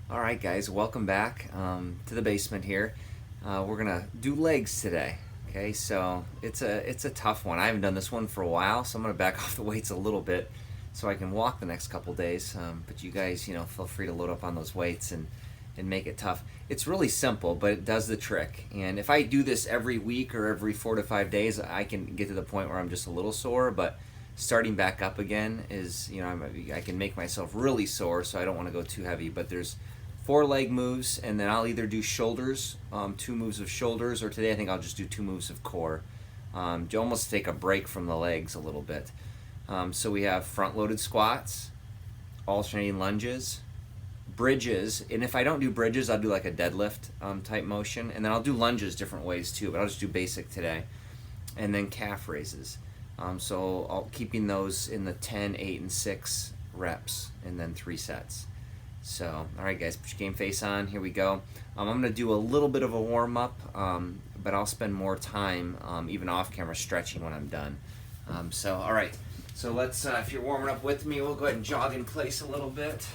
All right, guys, welcome back to the basement here. We're gonna do legs today. Okay, so it's a tough one. I haven't done this one for a while, so I'm gonna back off the weights a little bit so I can walk the next couple days. But you guys, feel free to load up on those weights and make it tough. It's really simple, but it does the trick. And if I do this every week or every 4 to 5 days, I can get to the point where I'm just a little sore. But starting back up again is, I can make myself really sore, so I don't want to go too heavy. But there's 4 leg moves, and then I'll either do shoulders, 2 moves of shoulders, or today I think I'll just do 2 moves of core. To almost take a break from the legs a little bit. So we have front-loaded squats, alternating lunges, bridges, and if I don't do bridges, I'll do like a deadlift type motion, and then I'll do lunges different ways too, but I'll just do basic today. And then calf raises. So I'll keeping those in the 10, 8, and 6 reps, and then 3 sets. So, all right, guys, put your game face on. Here we go. I'm going to do a little bit of a warm-up, but I'll spend more time, even off-camera, stretching when I'm done. So, all right. So let's, if you're warming up with me, we'll go ahead and jog in place a little bit.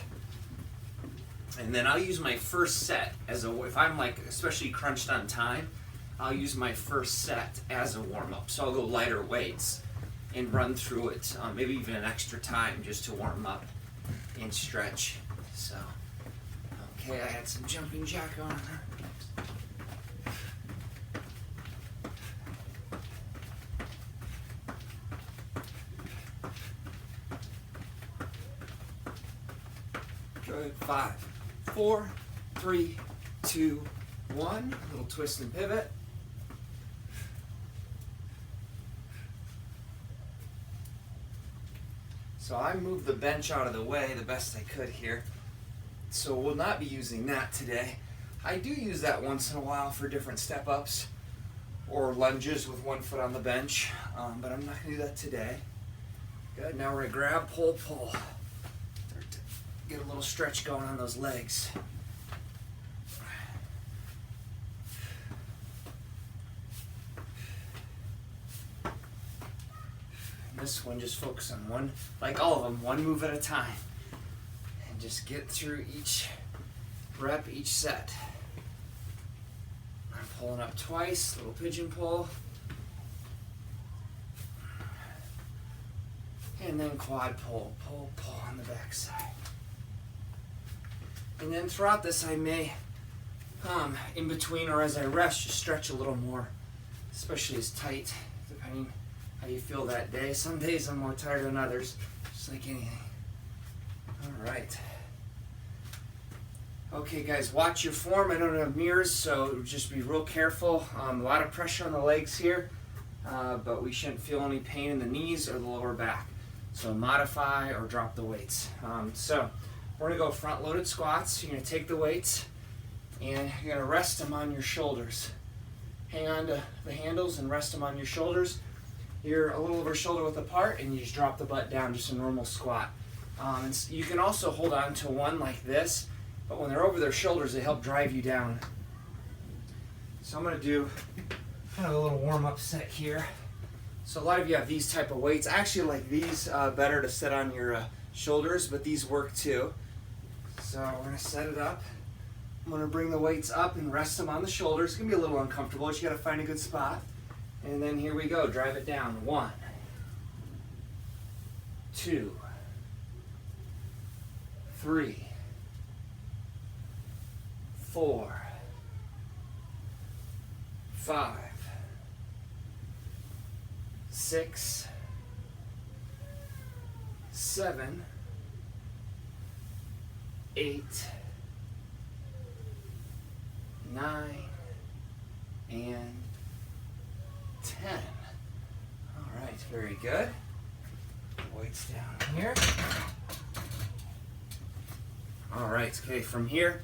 And then I'll use my first set as if I'm like, especially crunched on time, I'll use my first set as a warm-up. So I'll go lighter weights and run through it, maybe even an extra time just to warm up and stretch. So, okay, I had some jumping jack on. Good. 5, 4, 3, 2, 1. Little twist and pivot. So I moved the bench out of the way the best I could here. So we'll not be using that today. I do use that once in a while for different step-ups or lunges with 1 foot on the bench, but I'm not going to do that today. Good, now we're going to grab, pull, pull. Get a little stretch going on those legs. This one, just focus on one, like all of them, 1 move at a time. And just get through each rep, each set. I'm pulling up twice, little pigeon pull. And then quad pull, pull, pull on the back side. And then throughout this, I may, in between or as I rest, just stretch a little more, especially as tight, depending how you feel that day. Some days I'm more tired than others, just like anything. All right. Okay, guys, watch your form. I don't have mirrors, so just be real careful. A lot of pressure on the legs here, but we shouldn't feel any pain in the knees or the lower back. So modify or drop the weights. So we're going to go front-loaded squats. You're going to take the weights, and you're going to rest them on your shoulders. Hang on to the handles and rest them on your shoulders. You're a little over shoulder width apart, and you just drop the butt down, just a normal squat. And you can also hold on to one like this, but when they're over their shoulders, they help drive you down. So I'm going to do kind of a little warm-up set here. So a lot of you have these type of weights. I actually like these better to set on your shoulders, but these work too. So we're going to set it up. I'm going to bring the weights up and rest them on the shoulders. It's going to be a little uncomfortable, but you got to find a good spot. And then here we go. Drive it down. 1, 2, 3, 4, 5, 6, 7, 8, 9, and 10. All right, very good. Weights down here. All right, okay, from here,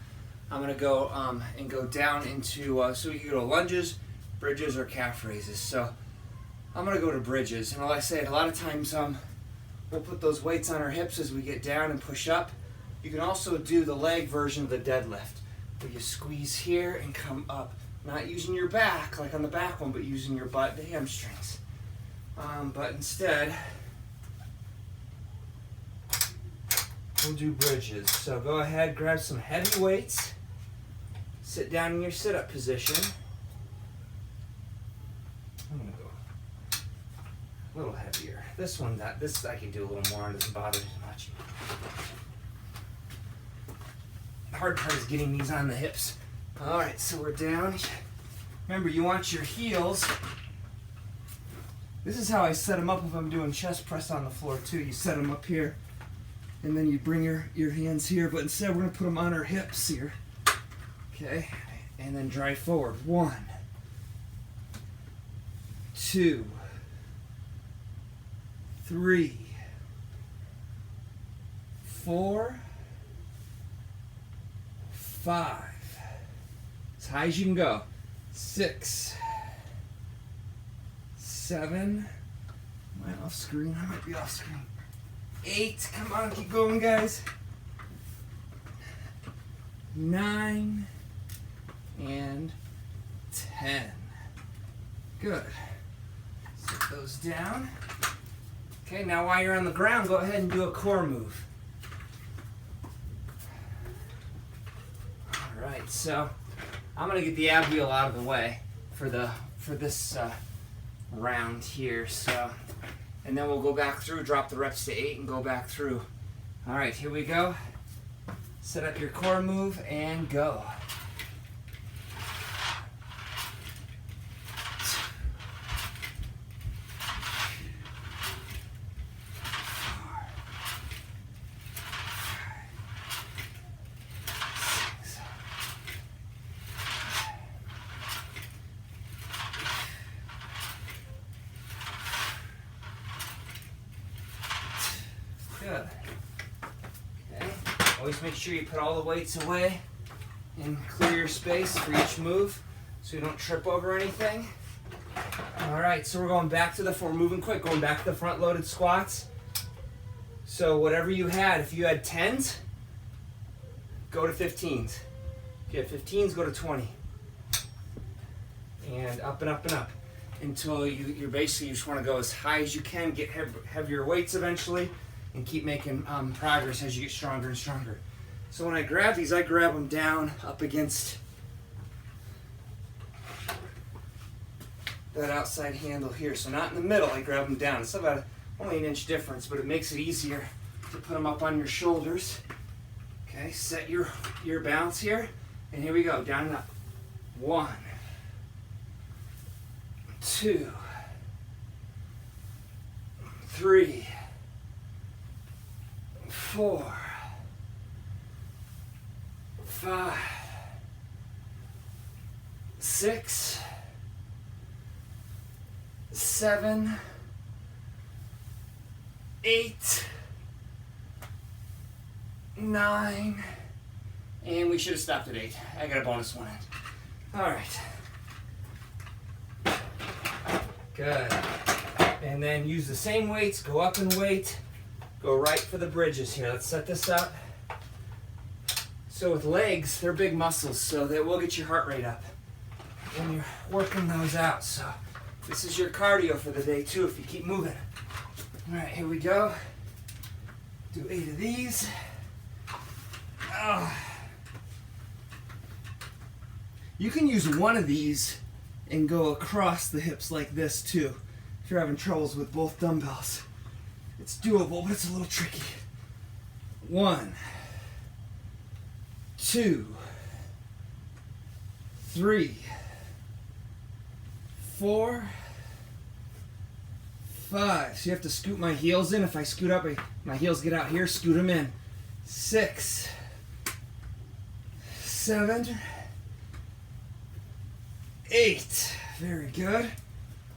I'm going to go and go down into, so we can go to lunges, bridges, or calf raises. So I'm going to go to bridges. And like I said, a lot of times we'll put those weights on our hips as we get down and push up. You can also do the leg version of the deadlift, where you squeeze here and come up. Not using your back, like on the back one, but using your butt, the hamstrings. But instead, we'll do bridges. So go ahead, grab some heavy weights. Sit down in your sit-up position. I'm gonna go a little heavier. This I can do a little more, and it doesn't bother as much. The hard part is getting these on the hips. All right, so we're down. Remember, you want your heels. This is how I set them up if I'm doing chest press on the floor too. You set them up here, and then you bring your hands here, but instead we're gonna put them on our hips here. Okay, and then drive forward. 1, 2, 3, 4, 5. As high as you can go. 6, 7. Am I off screen? I might be off screen. 8. Come on, keep going, guys. 9 and 10. Good. Set those down. Okay, now while you're on the ground, go ahead and do a core move. All right, so I'm gonna get the ab wheel out of the way for this round here. So, and then we'll go back through, drop the reps to 8, and go back through. All right, here we go. Set up your core move and go. Good. Okay. Always make sure you put all the weights away and clear your space for each move so you don't trip over anything. All right, so we're going back to we're moving quick, going back to the front loaded squats. So whatever you had, if you had 10s, go to 15s. If you had 15s, go to 20. And up and up and up until you basically just want to go as high as you can, get heavier weights eventually, and keep making progress as you get stronger and stronger. So when I grab these, I grab them down up against that outside handle here. So not in the middle, I grab them down. It's about only an inch difference, but it makes it easier to put them up on your shoulders. Okay, set your balance here, and here we go, down and up. 1, 2, 3, 4, 5, 6, 7, 8, 9, and we should have stopped at 8. I got a bonus one in. All right. Good. And then use the same weights, go up in weight, go right for the bridges here. Let's set this up. So with legs, they're big muscles, so they will get your heart rate up when you're working those out. So this is your cardio for the day too if you keep moving. All right, here we go. Do 8 of these. You can use one of these and go across the hips like this too if you're having troubles with both dumbbells. It's doable, but it's a little tricky. 1, 2, 3, 4, 5. So you have to scoot my heels in. If I scoot up, my heels get out here, scoot them in. 6, 7, 8. Very good.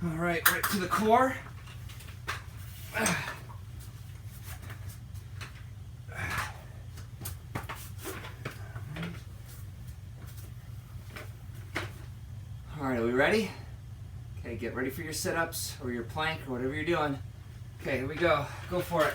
All right, right to the core. All right, are we ready? Okay, get ready for your sit-ups or your plank or whatever you're doing. Okay, here we go. Go for it.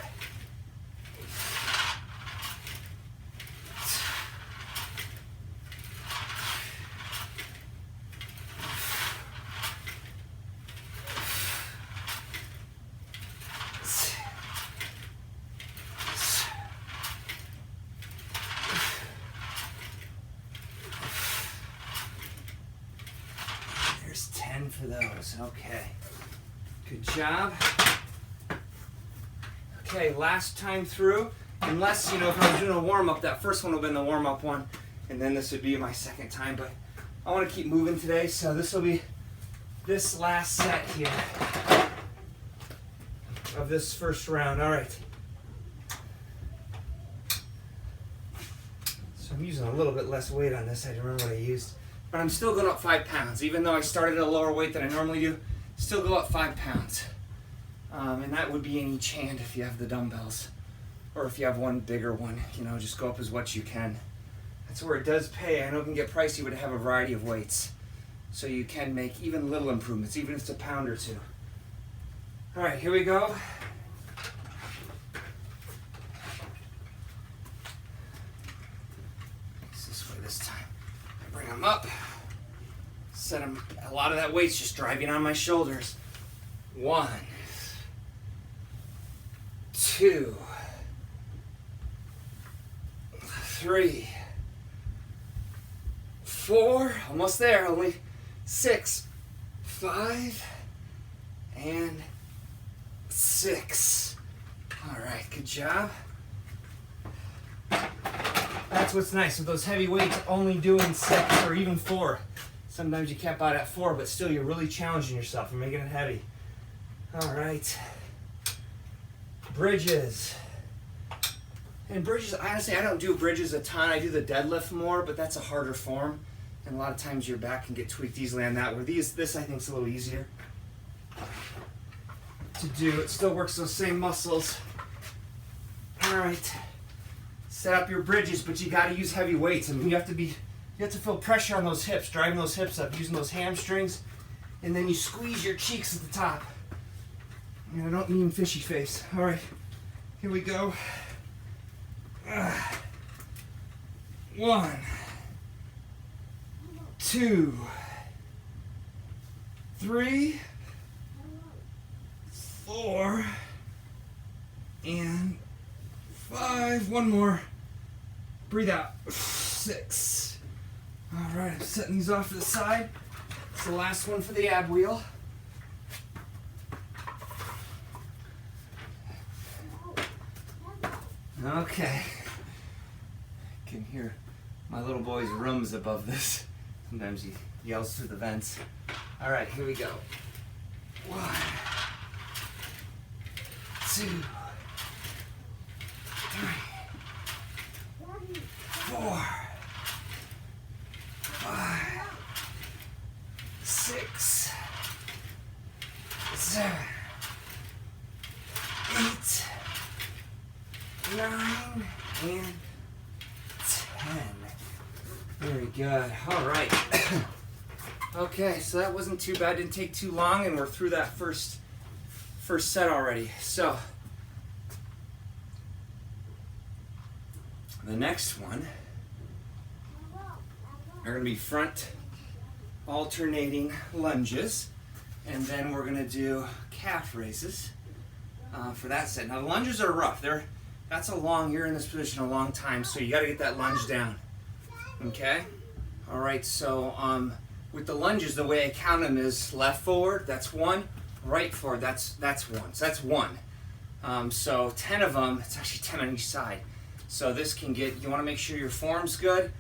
for those. Okay. Good job. Okay, last time through. Unless, if I was doing a warm-up, that first one would have been the warm-up one, and then this would be my second time, but I want to keep moving today, so this will be this last set here of this first round. All right. So I'm using a little bit less weight on this. I don't remember what I used, but I'm still going up 5 pounds, even though I started at a lower weight than I normally do. Still go up 5 pounds, and that would be in each hand if you have the dumbbells. Or if you have one bigger one, just go up as much as you can. That's where it does pay. I know it can get pricey, but have a variety of weights. So you can make even little improvements, even if it's a pound or two. All right, here we go. It's this way this time. I bring them up, set them. A lot of that weight's just driving on my shoulders. 1, 2, 3, 4, almost there, only 6, 5, and 6. All right, good job. That's what's nice with those heavy weights, only doing 6 or even 4. Sometimes you cap out at 4, but still you're really challenging yourself and making it heavy. All right, bridges. And bridges, honestly, I don't do bridges a ton. I do the deadlift more, but that's a harder form. And a lot of times your back can get tweaked easily on that, where this I think is a little easier to do. It still works those same muscles. All right, set up your bridges, but you got to use heavy weights. I mean, you have to feel pressure on those hips, driving those hips up, using those hamstrings, and then you squeeze your cheeks at the top. And I don't mean fishy face. All right, here we go. 1, 2, 3, 4, and 5. One more. Breathe out. 6. All right, I'm setting these off to the side. It's the last one for the ab wheel. Okay. I can hear my little boy's rooms above this. Sometimes he yells through the vents. All right, here we go. 1, 2, 3, 4, 5, 6, 7, 8, 9, and 10. Very good. All right. Okay, so that wasn't too bad. Didn't take too long, and we're through that first set already. So the next one are going to be front alternating lunges, and then we're going to do calf raises for that set. Now the lunges are rough. You're in this position a long time, so you got to get that lunge down. Okay? All right, so with the lunges, the way I count them is left forward, that's 1, right forward, that's 1. So that's 1. So 10 of them, it's actually 10 on each side. So this can get, you want to make sure your form's good,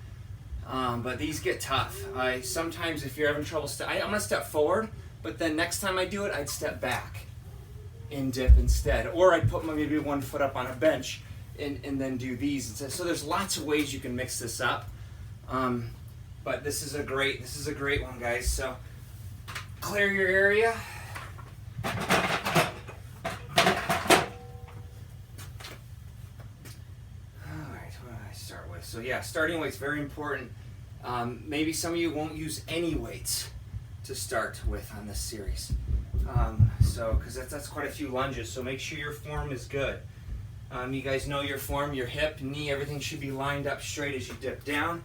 but these get tough. Sometimes if you're having trouble, I'm going to step forward, but then next time I do it, I'd step back and dip instead. Or I'd put maybe one foot up on a bench and then do these instead. So there's lots of ways you can mix this up. But this is a great one, guys. So clear your area. All right, what do I start with? So yeah, starting weight's very important. Maybe some of you won't use any weights to start with on this series. Because that's quite a few lunges. So make sure your form is good. You guys know your form, your hip, knee, everything should be lined up straight as you dip down.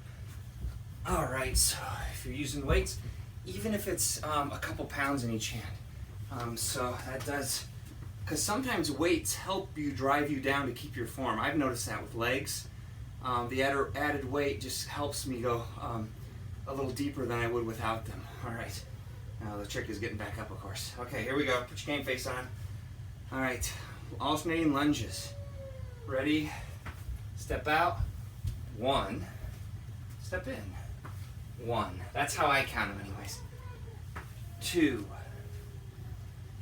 All right, so if you're using weights, even if it's a couple pounds in each hand. So that does, because sometimes weights help you drive you down to keep your form. I've noticed that with legs. The added weight just helps me go a little deeper than I would without them. All right, Now the trick is getting back up, of course. Okay, here we go. Put your game face on. All right, alternating lunges. Ready? Step out. 1. Step in. 1. That's how I count them anyways. 2.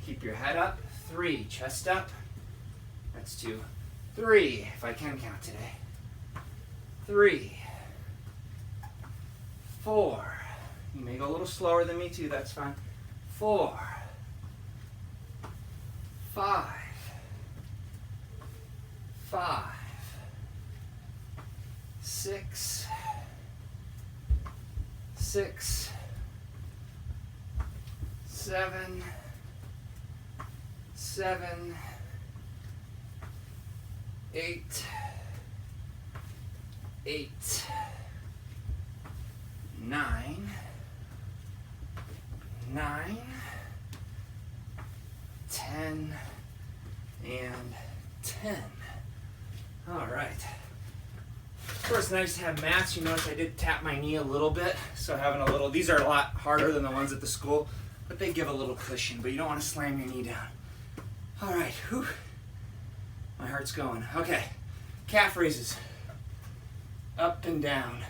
Keep your head up. 3. Chest up. That's 2. 3. If I can count today. 3. 4. You may go a little slower than me too, that's fine. 4. 5. 5. 6. 6. 7. 7. 8. 8. 9. 9. 10. And 10. All right. Of course, it's nice to have mats. You notice I did tap my knee a little bit, so having a little, these are a lot harder than the ones at the school, but they give a little cushion, but you don't want to slam your knee down. All right, whew. My heart's going. Okay, calf raises, up and down.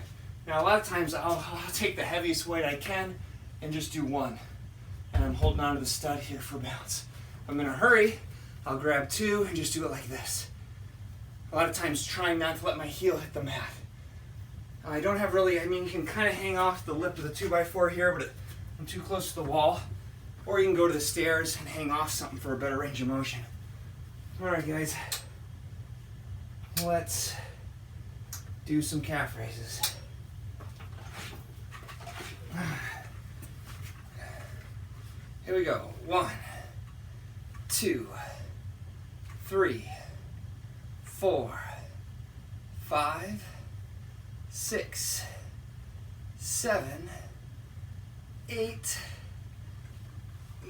Now a lot of times I'll take the heaviest weight I can and just do 1. And I'm holding on to the stud here for balance. If I'm in a hurry, I'll grab 2 and just do it like this. A lot of times trying not to let my heel hit the mat. I don't have really, I mean, you can kind of hang off the lip of the 2x4 here, but I'm too close to the wall. Or you can go to the stairs and hang off something for a better range of motion. All right, guys. Let's do some calf raises. Here we go. 1, 2, 3, 4, 5, 6, 7, 8,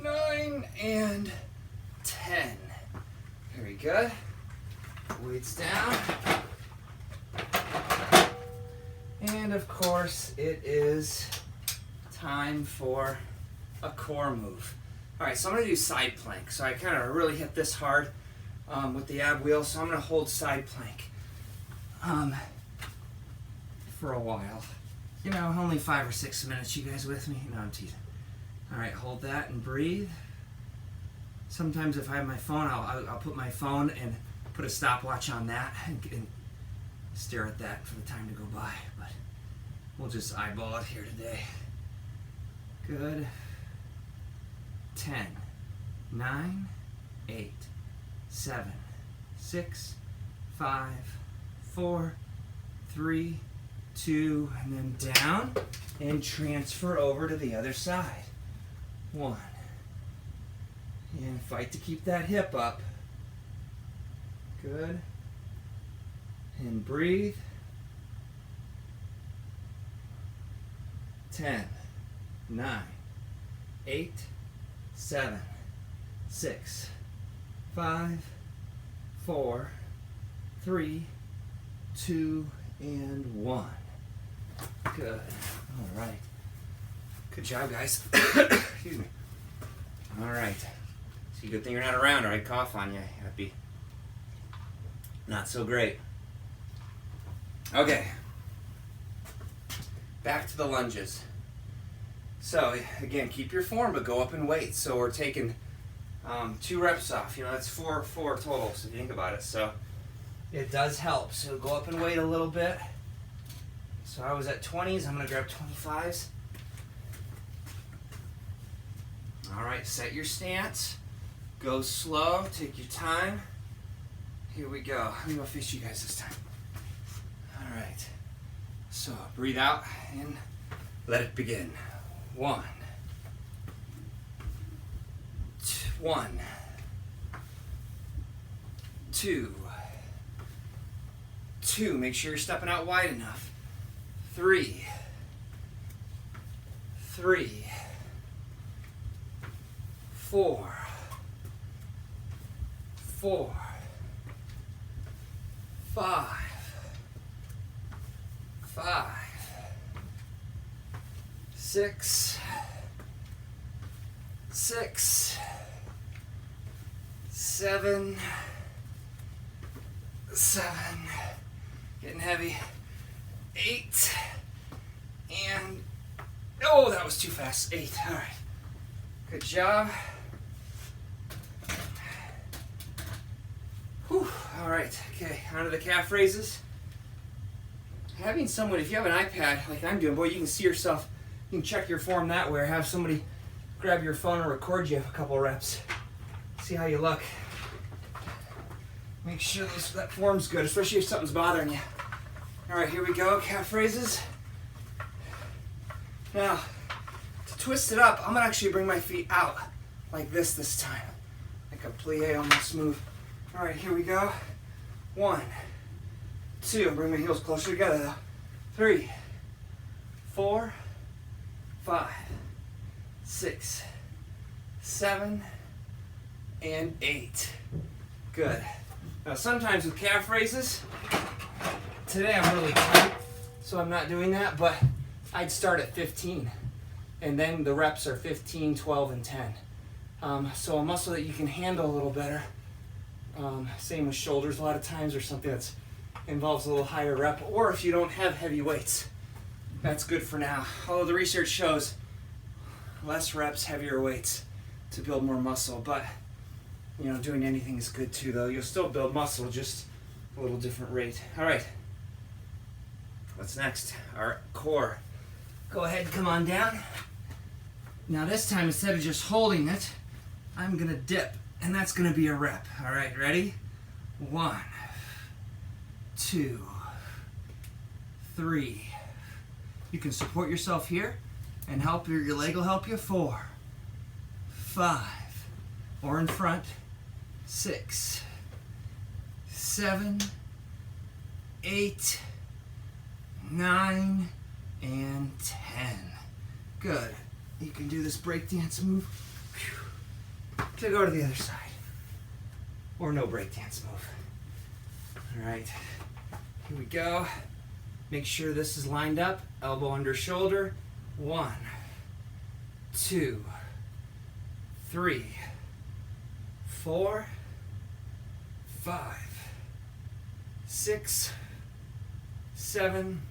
9, and 10. Very good. Weights down. And of course, it is time for a core move. All right, so I'm gonna do side plank. So I kind of really hit this hard with the ab wheel, so I'm gonna hold side plank for a while. You know, only 5 or 6 minutes. You guys with me? No, I'm teasing. All right, hold that and breathe. Sometimes if I have my phone, I'll put my phone and put a stopwatch on that and stare at that for the time to go by. But we'll just eyeball it here today. Good. 10, 9, 8, 7, 6, 5, 4, 3, 2, and then down and transfer over to the other side. 1. And fight to keep that hip up. Good. And breathe. 10, 9, 8, 7, 6, 5, 4, 3, 2, and 1. Good. All right. Good job, guys. Excuse me. All right. See, good thing you're not around or I'd cough on you. That'd be not so great. Okay. Back to the lunges. So again, keep your form, but go up in weight. So we're taking 2 reps off. You know, that's 4 total. So if you think about it, so it does help. So go up in weight a little bit. So I was at 20s. I'm gonna grab 25s. All right, set your stance. Go slow. Take your time. Here we go. I'm gonna face you guys this time. All right. So breathe out and let it begin. 1, 2, 2. Make sure you're stepping out wide enough. 3, 4, 5, 6, 6, 7, getting heavy, 8, and, oh, that was too fast, 8, all right. Good job. Whew. All right, okay, onto the calf raises. Having someone, if you have an iPad like I'm doing, boy, you can see yourself, you can check your form that way, or have somebody grab your phone and record you a couple reps. See how you look. Make sure that form's good, especially if something's bothering you. All right, here we go, calf raises. Now, to twist it up, I'm gonna actually bring my feet out like this time. Like a plie, almost move. All right, here we go. 1, 2, bring my heels closer together though. 3, 4, 5, 6, 7, and 8. Good. Now sometimes with calf raises, today I'm really tight, so I'm not doing that, but I'd start at 15, and then the reps are 15, 12, and 10. So a muscle that you can handle a little better. Same with shoulders a lot of times, or something that involves a little higher rep, or if you don't have heavy weights, that's good for now. Although the research shows less reps, heavier weights to build more muscle, but you know, doing anything is good too though. You'll still build muscle, just a little different rate. All right, what's next? Our core. Go ahead and come on down. Now this time, instead of just holding it, I'm gonna dip, and that's gonna be a rep. All right, ready? 1, 2, 3. You can support yourself here and help your leg will help you. 4, 5, or in front. 6, 7, 8, 9, and 10. Good. You can do this breakdance move. To go to the other side. Or no breakdance move. All right. Here we go. Make sure this is lined up. Elbow under shoulder. 1, 2, 3, 4, 5, 6, 7,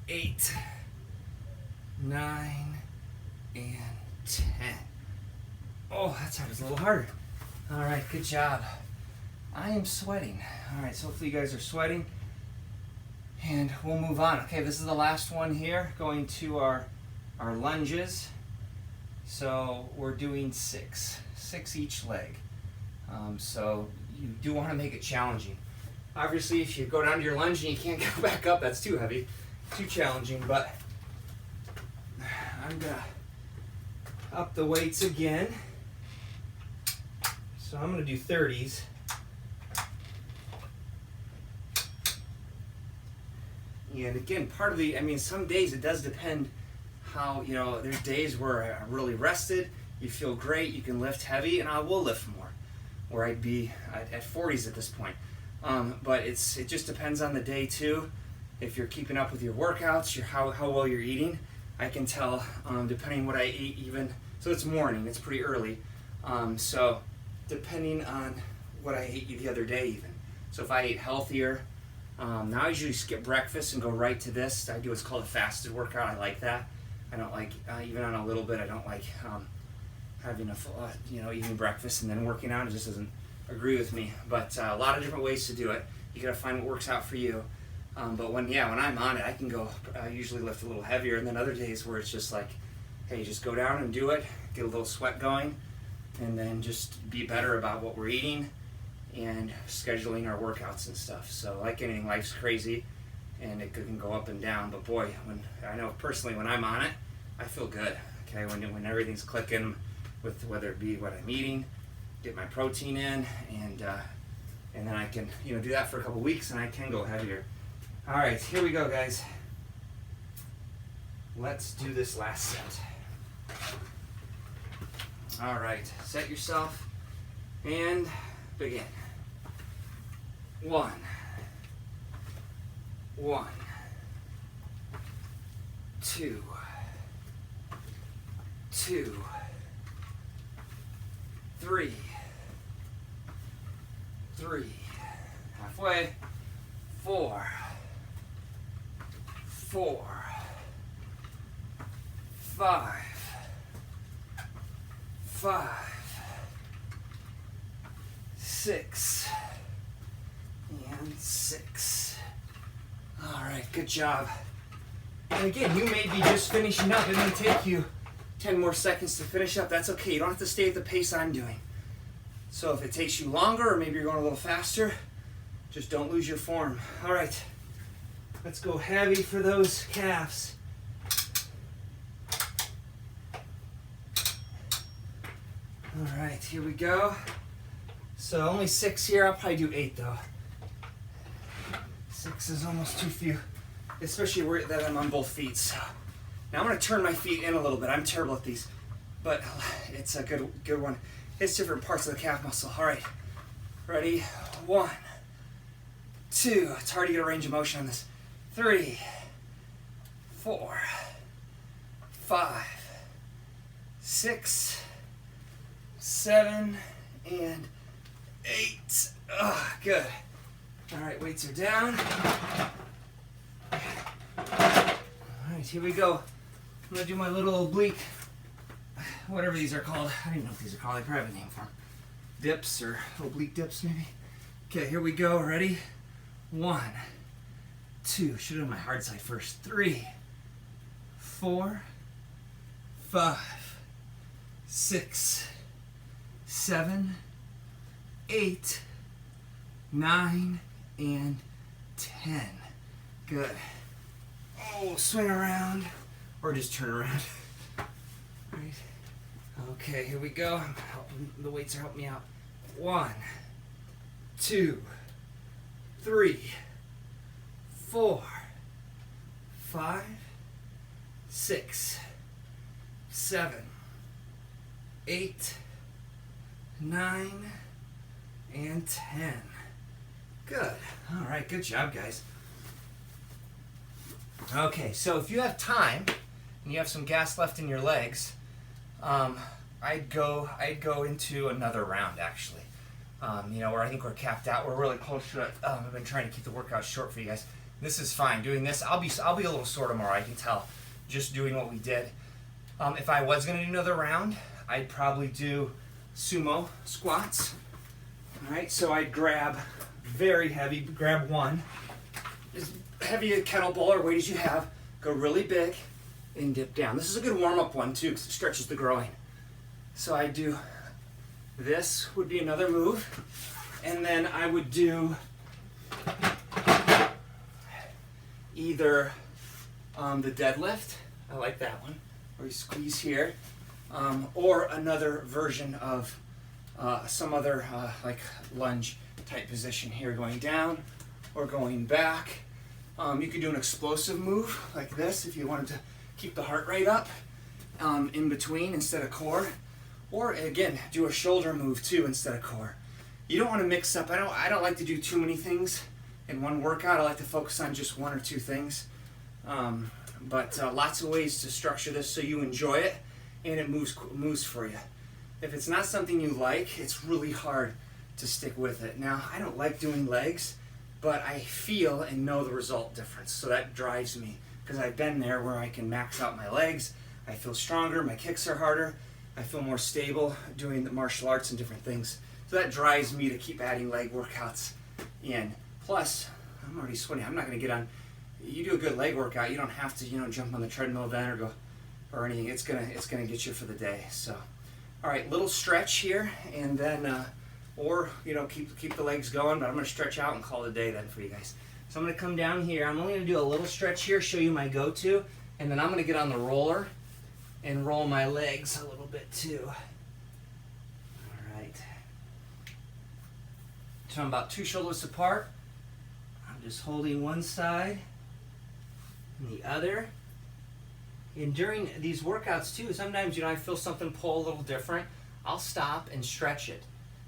8, 9, and 10. Oh, that side was a little harder. All right, good job. I am sweating. All right, so hopefully you guys are sweating. And we'll move on. Okay, this is the last one here, going to our lunges. So we're doing 6 each leg. So you do want to make it challenging. Obviously, if you go down to your lunge and you can't go back up, that's too heavy, too challenging, but I'm gonna up the weights again. So I'm gonna do 30s. And again, part of the, I mean, some days it does depend how, you know, there's days where I'm really rested, you feel great, you can lift heavy, and I will lift more, where I'd be at 40s at this point. But it just depends on the day too. If you're keeping up with your workouts, how well you're eating. I can tell, depending what I ate even, so it's morning, it's pretty early. So depending on what I ate the other day even. So if I ate healthier, now I usually skip breakfast and go right to this. I do what's called a fasted workout. I like that. I don't like, even on a little bit, I don't like having eating breakfast and then working out. It just doesn't agree with me. But a lot of different ways to do it. You gotta find what works out for you. But when I'm on it, I can go, usually lift a little heavier. And then other days where it's just like, hey, just go down and do it, get a little sweat going, and then just be better about what we're eating and scheduling our workouts and stuff. So like anything, life's crazy and it can go up and down, but boy, when I know personally when I'm on it, I feel good. Okay, when everything's clicking with whether it be what I'm eating, get my protein in, and then I can do that for a couple weeks and I can go heavier. All right, here we go, guys. Let's do this last set. All right, set yourself and begin. 1, 2, 2, 3, 3, halfway, 4, 4, 5, 5, 6, and 6. All right, good job. And again, you may be just finishing up. It may take you 10 more seconds to finish up. That's okay. You don't have to stay at the pace I'm doing. So if it takes you longer, or maybe you're going a little faster, just don't lose your form. All right, let's go heavy for those calves. All right, here we go. So only 6 here. I'll probably do 8 though. 6 is almost too few, especially where that I'm on both feet. So now I'm going to turn my feet in a little bit. I'm terrible at these, but it's a good one. Hits different parts of the calf muscle. All right, ready? 1, 2. It's hard to get a range of motion on this. 3, 4, 5, 6, 7, and 8. Oh, good. All right, weights are down. All right, here we go. I'm gonna do my little oblique, whatever these are called. I don't even know what these are called. I probably have a name for them. Dips or oblique dips, maybe. Okay, here we go. Ready? 1, 2. Should have done my hard side first. 3, 4, 5, 6, 7, 8, 9, and 10. Good. Oh, swing around, or just turn around. Right. Okay, here we go. The weights are helping me out. 1, 2, 3, 4, 5, 6, 7, 8, 9, and 10. Good. All right, good job, guys. Okay, so if you have time and you have some gas left in your legs, I'd go into another round actually. Where I think we're capped out. We're really close to it. I've been trying to keep the workout short for you guys. This is fine. Doing this, I'll be a little sore tomorrow. I can tell. Just doing what we did. If I was going to do another round, I'd probably do sumo squats. All right, so I'd grab very heavy. Grab one, as heavy a kettlebell or weight as you have. Go really big and dip down. This is a good warm-up one too, because it stretches the groin. So I do. This would be another move, and then I would do either the deadlift. I like that one, where you squeeze here, or another version of some other like lunge type position here, going down or going back. You could do an explosive move like this if you wanted to keep the heart rate up in between instead of core. Or again, do a shoulder move too instead of core. You don't want to mix up. I don't like to do too many things in one workout. I like to focus on just one or two things. But lots of ways to structure this so you enjoy it and it moves for you. If it's not something you like, it's really hard to stick with it. Now, I don't like doing legs, but I feel and know the result difference. So that drives me, because I've been there where I can max out my legs. I feel stronger, my kicks are harder. I feel more stable doing the martial arts and different things. So that drives me to keep adding leg workouts in. Plus, I'm already sweating. I'm not going to get on. You do a good leg workout, you don't have to, jump on the treadmill then or anything. It's gonna get you for the day. So, all right, little stretch here, and then keep the legs going. But I'm going to stretch out and call it a day then for you guys. So I'm going to come down here. I'm only going to do a little stretch here, show you my go-to, and then I'm going to get on the roller and roll my legs a little bit too. All right. So I'm about 2 shoulders apart. I'm just holding one side and the other. And during these workouts too, sometimes I feel something pull a little different. I'll stop and stretch it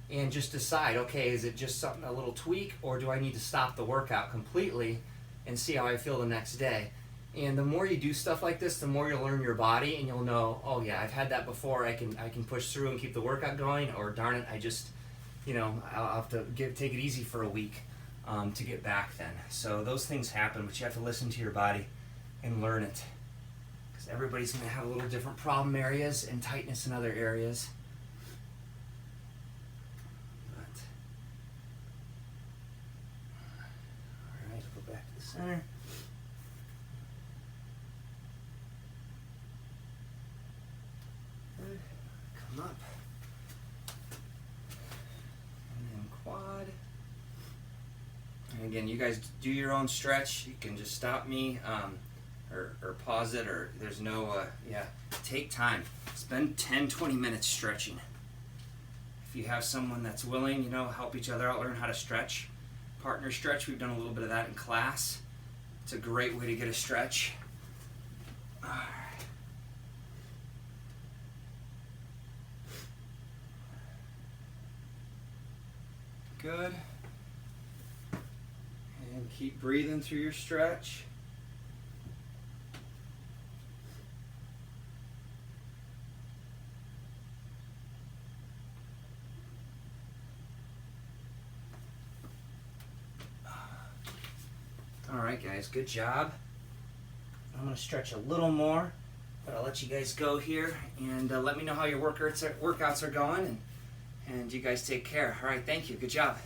and just decide, okay, is it just something, a little tweak, or do I need to stop the workout completely and see how I feel the next day? And the more you do stuff like this, the more you'll learn your body, and you'll know, oh yeah, I've had that before. I can push through and keep the workout going, or darn it, I just, I'll have to take it easy for a week to get back then. So those things happen, but you have to listen to your body and learn it, because everybody's going to have a little different problem areas and tightness in other areas. But all right, go back to the center. Come up. And then quad. And again, you guys do your own stretch. You can just stop me or pause it, or there's no, take time. Spend 10-20 minutes stretching. If you have someone that's willing, help each other out, learn how to stretch. Partner stretch, we've done a little bit of that in class. It's a great way to get a stretch. All right. Good. And keep breathing through your stretch. All right, guys, good job. I'm going to stretch a little more, but I'll let you guys go here, and let me know how your workouts are going, and you guys take care. All right, thank you. Good job.